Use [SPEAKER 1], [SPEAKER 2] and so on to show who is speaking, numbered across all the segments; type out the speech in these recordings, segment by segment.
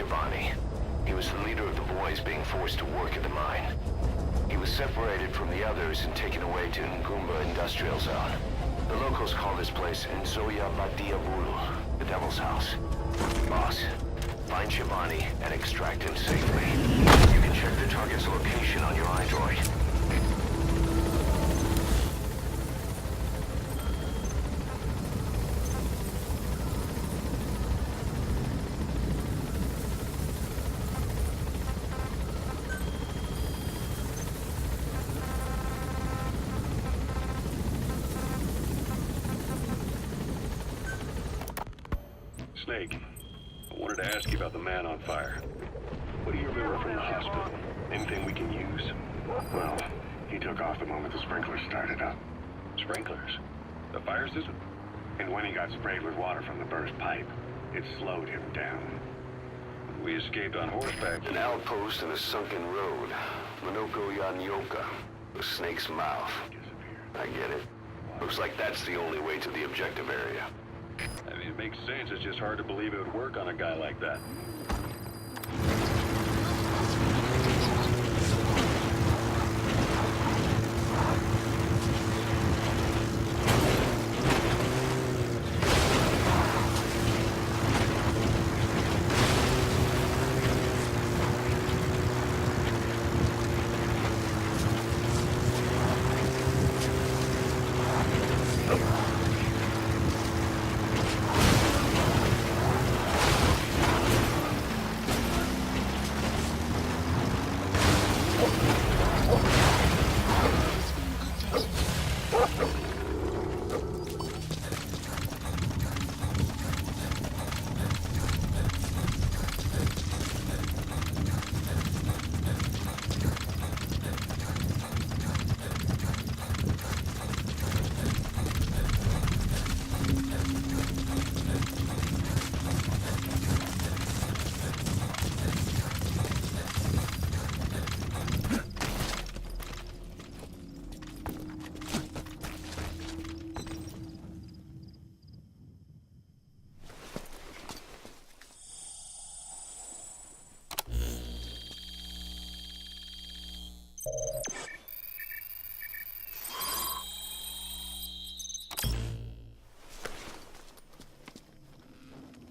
[SPEAKER 1] Shabani. He was the leader of the boys being forced to work at the mine. He was separated from the others and taken away to Ngumba Industrial Zone. The locals call this place Nzoya Badia Bulu, the Devil's House. Boss, find Shabani and extract him safely. You can check the target's location on your iDroid.
[SPEAKER 2] Snake, I wanted to ask you about the man on fire. What do you remember from the hospital? Anything we can use?
[SPEAKER 3] Well, he took off the moment the sprinklers started up.
[SPEAKER 2] Sprinklers? The fire system?
[SPEAKER 3] And when he got sprayed with water from the burst pipe, it slowed him down.
[SPEAKER 2] We escaped on horseback.
[SPEAKER 1] An outpost in a sunken road. Minoko Yanyoka, the Snake's Mouth. I get it. Looks like that's the only way to the objective area.
[SPEAKER 2] I mean, it makes sense. It's just hard to believe it would work on a guy like that.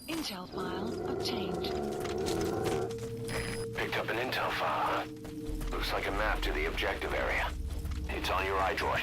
[SPEAKER 4] Intel file obtained.
[SPEAKER 1] Picked up an intel file. Looks like a map to the objective area. It's on your iDroid.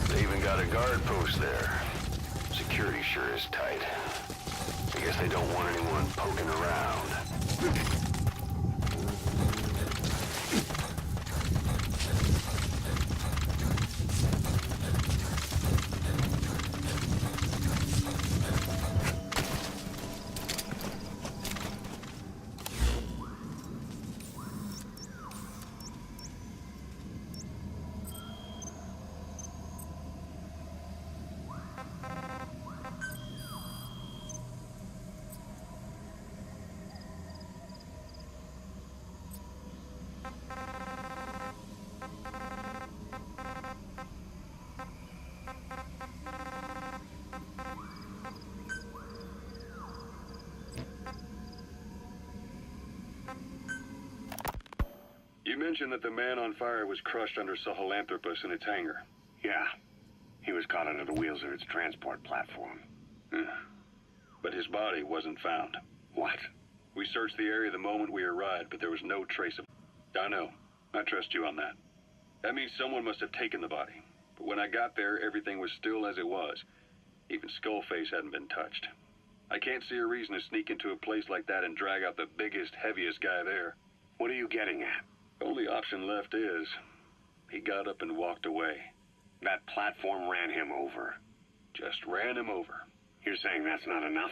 [SPEAKER 1] They even got a guard post there. Security sure is tight. I guess they don't want anyone poking around.
[SPEAKER 2] You mentioned that the man on fire was crushed under Sahelanthropus in its hangar.
[SPEAKER 3] Yeah, he was caught under the wheels of its transport platform.
[SPEAKER 2] But his body wasn't found.
[SPEAKER 3] What?
[SPEAKER 2] We searched the area the moment we arrived, but there was no trace of... I know. I trust you on that. That means someone must have taken the body. But when I got there, everything was still as it was. Even Skullface hadn't been touched. I can't see a reason to sneak into a place like that and drag out the biggest, heaviest guy there.
[SPEAKER 3] What are you getting at?
[SPEAKER 2] Only option left is he got up and walked away.
[SPEAKER 3] That platform ran him over.
[SPEAKER 2] Just ran him over.
[SPEAKER 3] You're saying that's not enough?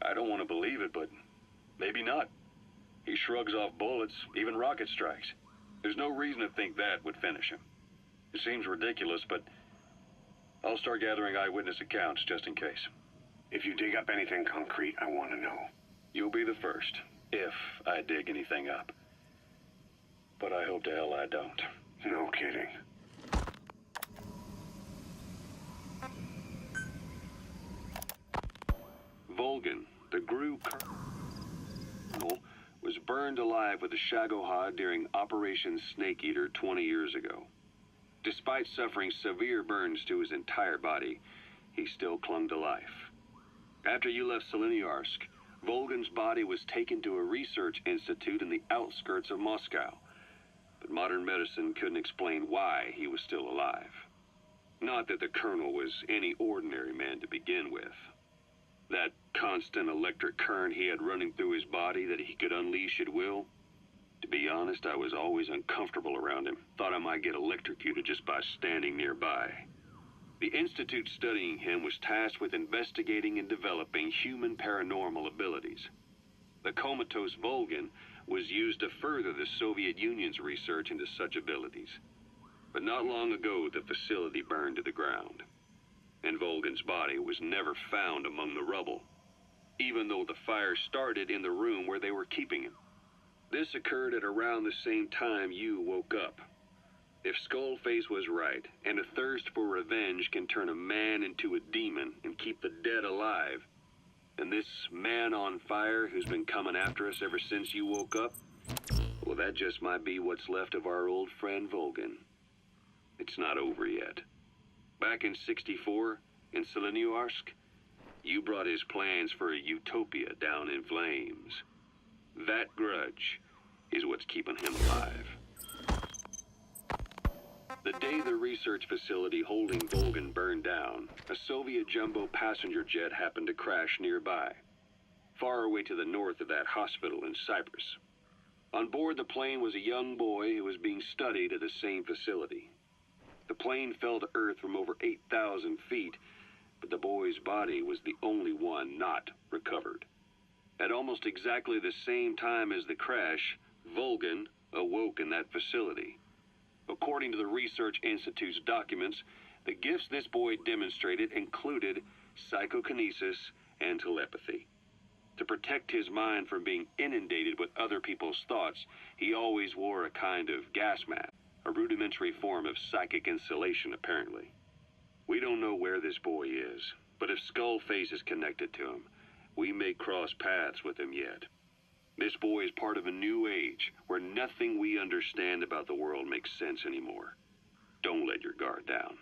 [SPEAKER 2] I don't want to believe it, but maybe not. He shrugs off bullets, even rocket strikes. There's no reason to think that would finish him. It seems ridiculous, but I'll start gathering eyewitness accounts just in case.
[SPEAKER 3] If you dig up anything concrete, I want to know.
[SPEAKER 2] You'll be the first, if I dig anything up. But I hope to hell I don't.
[SPEAKER 3] No kidding.
[SPEAKER 2] Volgan, the GRU colonel, was burned alive with a Shagohod during Operation Snake Eater 20 years ago. Despite suffering severe burns to his entire body, he still clung to life. After you left Seleniarsk, Volgan's body was taken to a research institute in the outskirts of Moscow, but modern medicine couldn't explain why he was still alive. Not that the colonel was any ordinary man to begin with. That constant electric current he had running through his body that he could unleash at will? To be honest, I was always uncomfortable around him. Thought I might get electrocuted just by standing nearby. The institute studying him was tasked with investigating and developing human paranormal abilities. The comatose Volgan was used to further the Soviet Union's research into such abilities. But not long ago, the facility burned to the ground, and Volgan's body was never found among the rubble, even though the fire started in the room where they were keeping him. This occurred at around the same time you woke up. If Skullface was right, and a thirst for revenge can turn a man into a demon and keep the dead alive, and this man on fire who's been coming after us ever since you woke up, well, that just might be what's left of our old friend Volgan. It's not over yet. Back in '64, in Seleniarsk, you brought his plans for a utopia down in flames. That grudge is what's keeping him alive. The day the research facility holding Volgan burned down, a Soviet jumbo passenger jet happened to crash nearby, far away to the north of that hospital in Cyprus. On board the plane was a young boy who was being studied at the same facility. The plane fell to earth from over 8,000 feet, but the boy's body was the only one not recovered. At almost exactly the same time as the crash, Volgan awoke in that facility. According to the Research Institute's documents, the gifts this boy demonstrated included psychokinesis and telepathy. To protect his mind from being inundated with other people's thoughts, he always wore a kind of gas mask, a rudimentary form of psychic insulation, apparently. We don't know where this boy is, but if Skullface is connected to him, we may cross paths with him yet. This boy is part of a new age where nothing we understand about the world makes sense anymore. Don't let your guard down.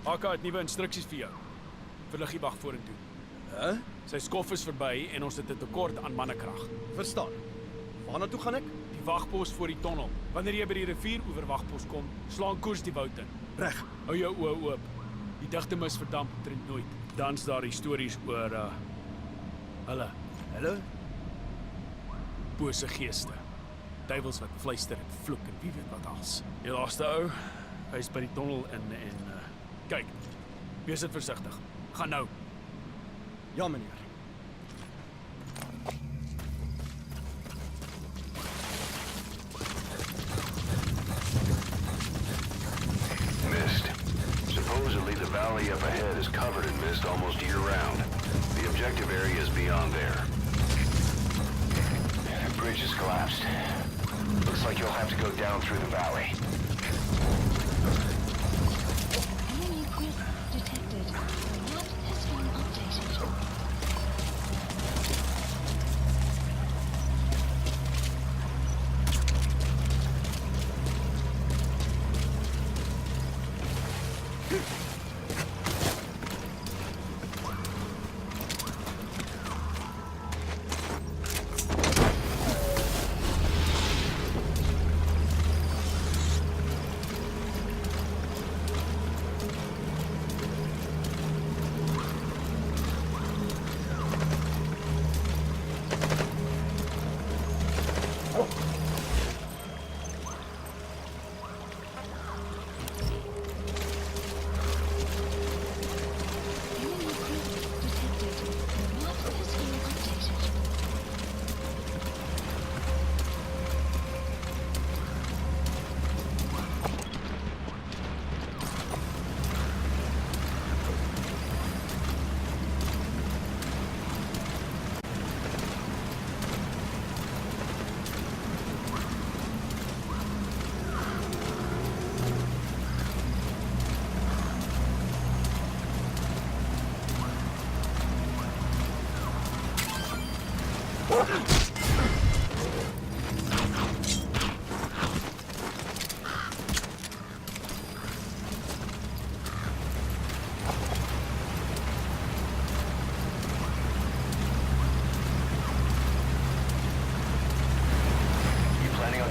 [SPEAKER 5] AK het nuwe instruksies vir jou. Verlig die wag vorentoe.
[SPEAKER 6] Hæ?
[SPEAKER 5] Sy skof is verby en ons het 'n tekort aan mannekrag.
[SPEAKER 6] Verstaan. Waarna toe gaan ek?
[SPEAKER 5] Die wagpos voor die tonnel. Wanneer jy by die rivieroewer wagpos kom, slaan koers die woud in.
[SPEAKER 6] Reg.
[SPEAKER 5] Hou jou oë oop. Die digte mis verdamp omtrent nooit. Dan's daar stories oor
[SPEAKER 6] Hallo?
[SPEAKER 5] bose geeste. Duiwels wat fluister en vloek en wie weet wat als. Die laaste ou, hy is by die tonnel en kyk. Wees dit versigtig. Gaan nou.
[SPEAKER 6] Ja, meneer.
[SPEAKER 1] Mist. Supposedly the valley up ahead is covered in mist almost year-round. The objective area is beyond there. The bridge has collapsed. Looks like you'll have to go down through the valley.
[SPEAKER 4] Enemy grid detected. Map has been updated.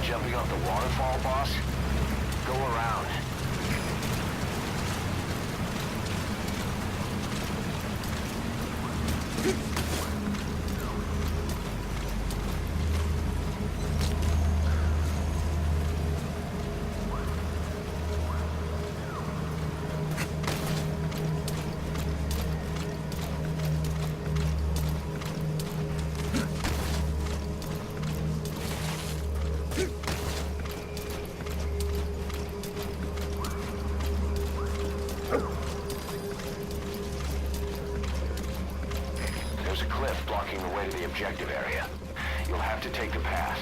[SPEAKER 1] Jumping off the waterfall, boss? Go around. There's a cliff blocking the way to the objective area. You'll have to take the path.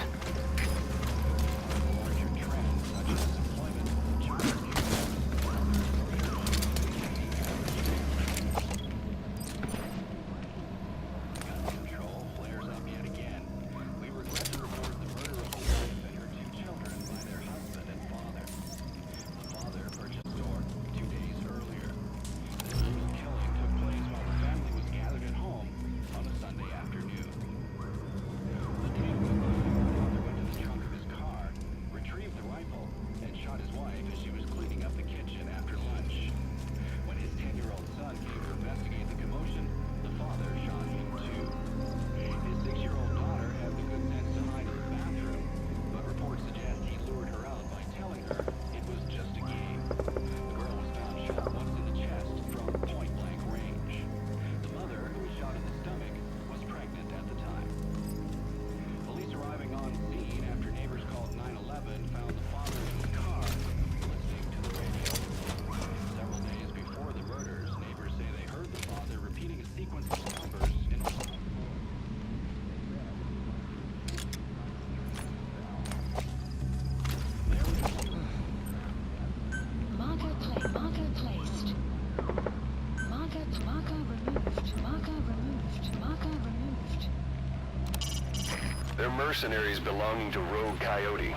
[SPEAKER 1] They're mercenaries belonging to Rogue Coyote.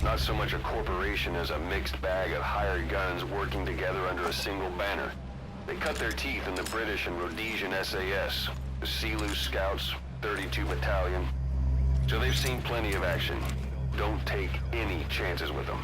[SPEAKER 1] Not so much a corporation as a mixed bag of hired guns working together under a single banner. They cut their teeth in the British and Rhodesian SAS, the Sea-Loo Scouts, 32 Battalion. So they've seen plenty of action. Don't take any chances with them.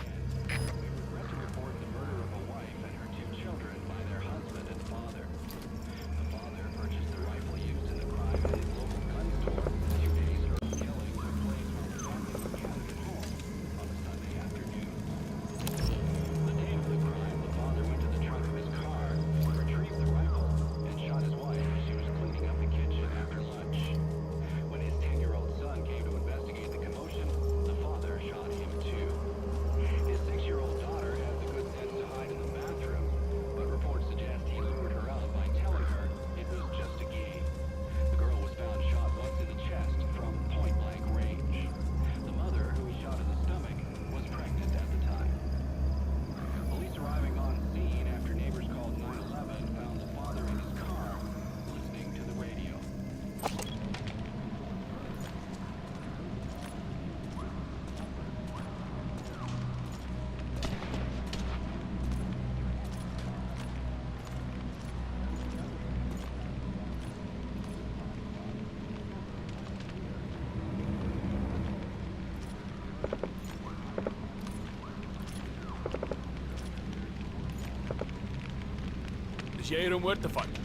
[SPEAKER 5] Is jy hier om oor te vat?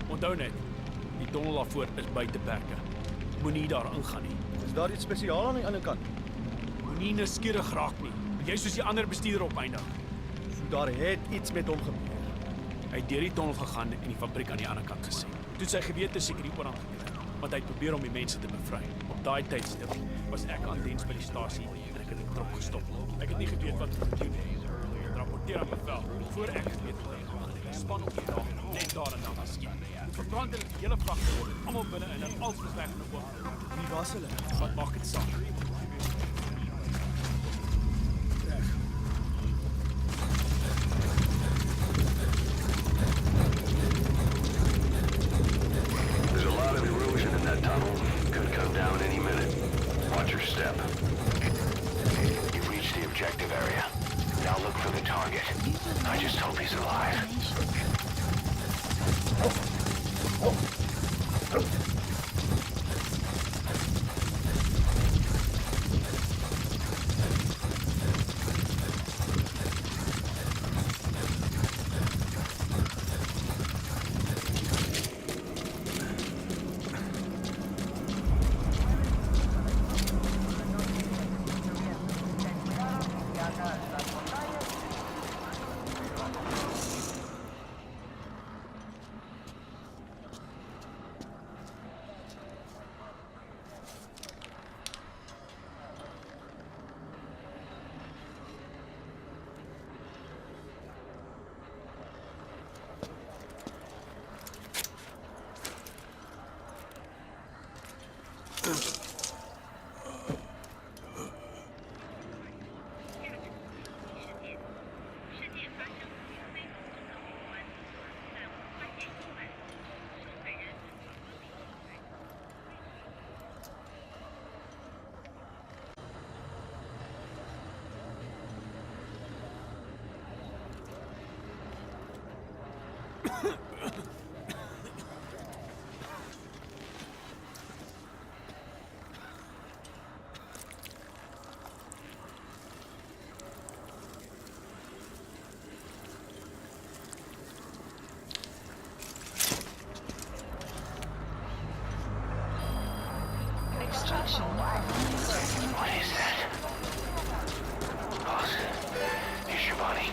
[SPEAKER 5] Onthou net, die tunnel daarvoor is buite perke. Moenie daar ingaan nie.
[SPEAKER 6] Is daar iets spesiaal aan die ander kant?
[SPEAKER 5] Moenie nuuskierig raak nie. Jy soos die ander bestuurder opeindig.
[SPEAKER 6] So daar het iets met hom gebeur.
[SPEAKER 5] Hy het deur die tunnel gegaan en die fabriek aan die ander kant gesien. Toe sy gewete seker die oorhand geneem, want hy het probeer om die mense te bevry. Op daai tydstip was ek aan diens by die stasie en ek het die trop gestop. Ek het nie geweet wat om te doen nie. Rapporteer aan bevel voor ek geweet het. Span op die dag, net daar en dan geskiet. Verbrand hulle die hele vrag geword, almal binne in en alles was weg in 'n oog.
[SPEAKER 6] Wie was hulle?
[SPEAKER 5] Wat maak dit saak?
[SPEAKER 1] There's a lot of erosion in that tunnel. Could come down any minute. Watch your step. You've reached the objective area. Now look for the target. I just hope he's alive.
[SPEAKER 4] Extraction.
[SPEAKER 1] What is that? Boss, here's your body.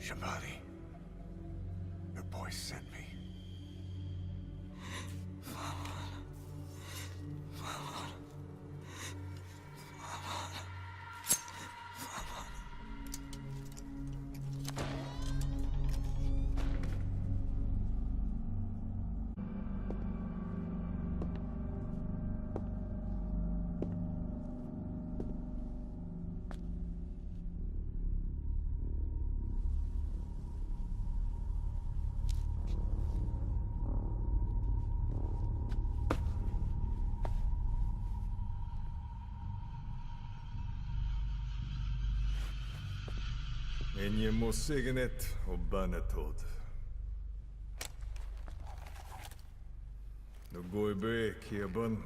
[SPEAKER 7] Shabani, your boy sent me.
[SPEAKER 8] En je moet zeggen het op bijna dood. Nu gooi ik hier ben.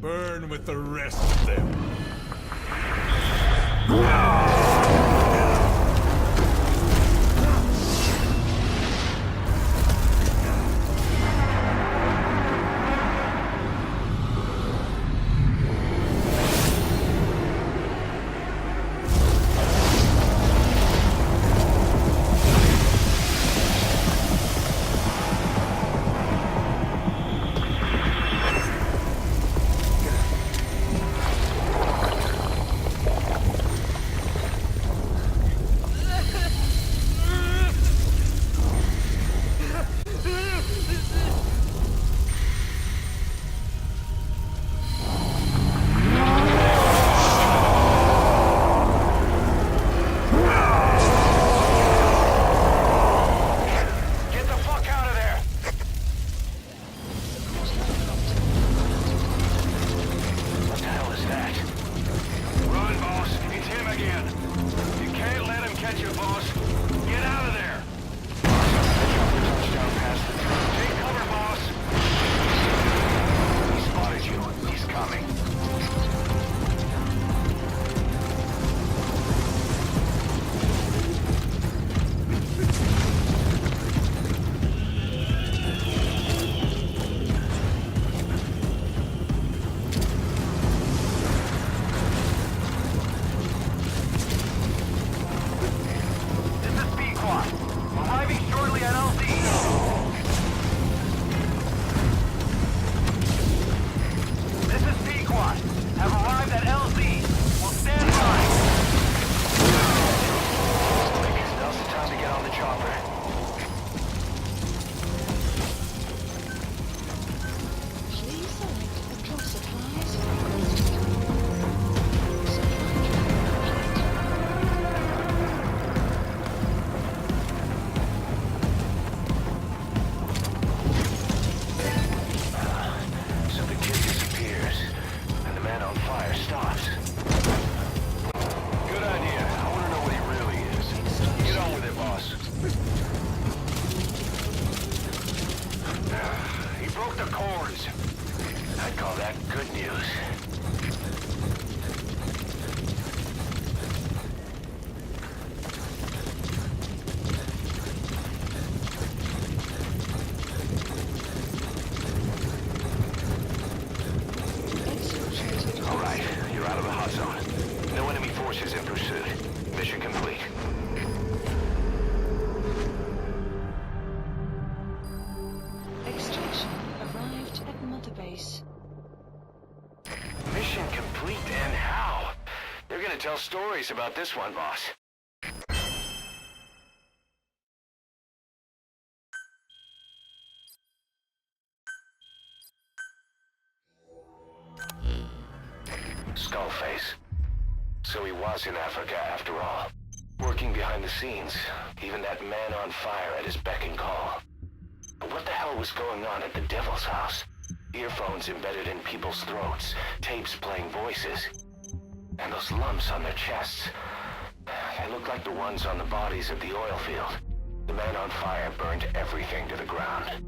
[SPEAKER 8] Burn with the rest of them.
[SPEAKER 1] Tell stories about this one, boss. Skullface. So he was in Africa after all. Working behind the scenes, even that man on fire at his beck and call. But what the hell was going on at the Devil's house? Earphones embedded in people's throats, tapes playing voices. And those lumps on their chests, they look like the ones on the bodies at the oil field. The man on fire burned everything to the ground.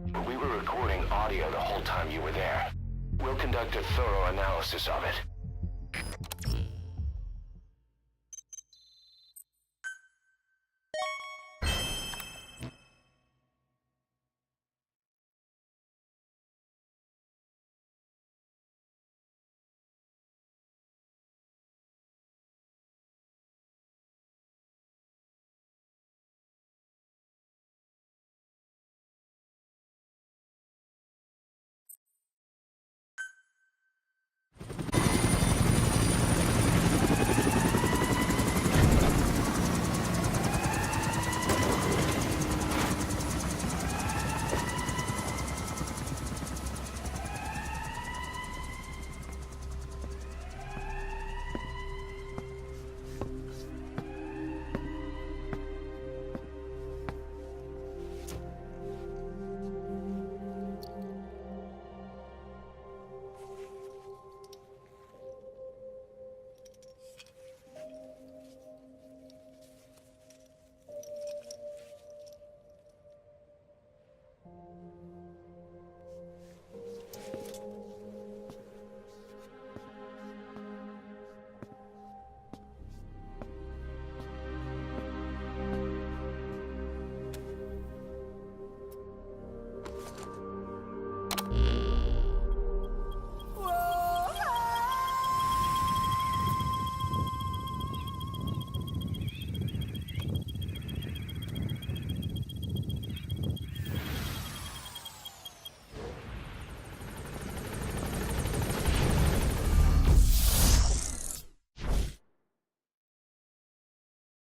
[SPEAKER 1] We were recording audio the whole time you were there. We'll conduct a thorough analysis of it.